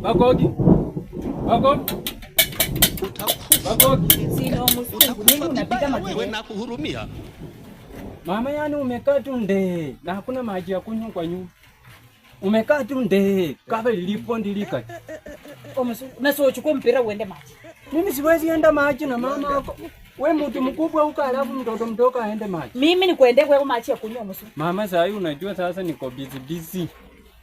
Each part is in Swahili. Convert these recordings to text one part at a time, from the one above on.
Magogi. Magogi. Magogi. Sina msungu. Nini unapiga makelele? Wewe nakuhurumia. Mama, yani umekaa tu nde na hakuna maji ya kunywa kwa nyumba. Umekaa tu nde kama lilipo ndilika. Na sio uchukue mpira uende maji. Mimi siwezi enda maji na mama wako. Wewe mtu mkubwa huko alafu mtoto mdogo aende maji. Mimi nikuende kwa maji ya kunywa msungu. Mama, sasa unajua sasa niko busy.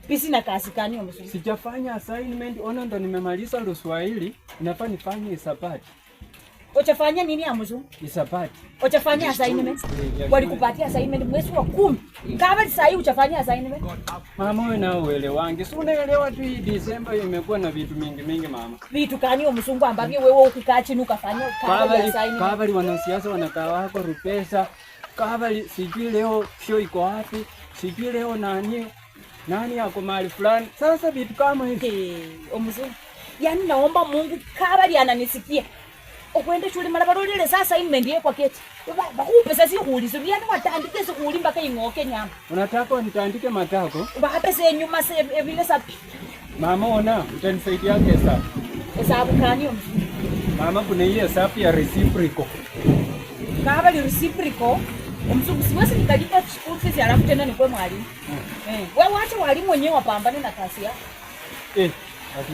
Pisi na kazi gani msungu? Sijafanya assignment, ona ndo nimemaliza Kiswahili, nafaa nifanye hisabati. Uchafanya nini ya msungu? Hisabati. Uchafanya assignment? Walikupatia assignment mwezi wa 10. Kama sasa hivi uchafanya assignment? Mama, wewe na uelewangi. Si unaelewa tu hii December imekuwa na vitu mingi mama. Vitu gani msungu ambavyo wewe ukikaa chini ukafanya assignment? Kabali wanasiasa wanakaa wako rupesa. Kabali sijui leo show iko wapi? Sijui leo nani yako mahali fulani. Sasa vitu kama hivi. Msungu. Yaani naomba Mungu kabali ananisikia. Okwenda shule mara barolele sasa imendiye kwa keti. Baba pesa si kuuliza. Yaani watandike sikuli mpaka ingoke nyama. Unataka nitandike matako? Baba pesa nyuma se vile sapi. Mama, ona utanisaidia pesa. Hesabu gani mama? Kuna ile hesabu ya reciprocal. Kama ni reciprocal, msungu siwezi nikalipa school fees alafu tena nikuwe mwalimu. Wewe waache walimu wenyewe wapambane na kazi yao.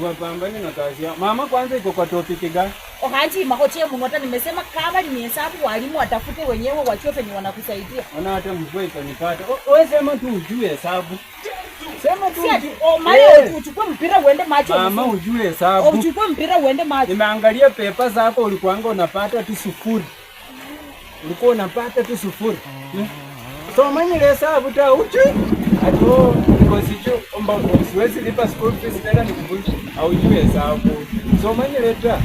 Wapambane na kazi yao. Mama, kwanza iko kwa topic gani? Hanji mahoche mngota nimesema kama ni hesabu walimu watafute wenyewe wachue penye wanakusaidia. Ona hata mvua itanipata. Wewe sema tu ujue hesabu. Sema tu. Mali uchukue mpira uende macho. Mama, ujue hesabu. Uchukue mpira uende macho. Nimeangalia pepa zako ulikuanga unapata tu sufuri. Ulikuwa unapata tu sufuri. So mwenye hesabu ta ujue. Ato kosicho omba siwezi lipa school fees tena nikuvunje. Au ujue hesabu. So mwenye leta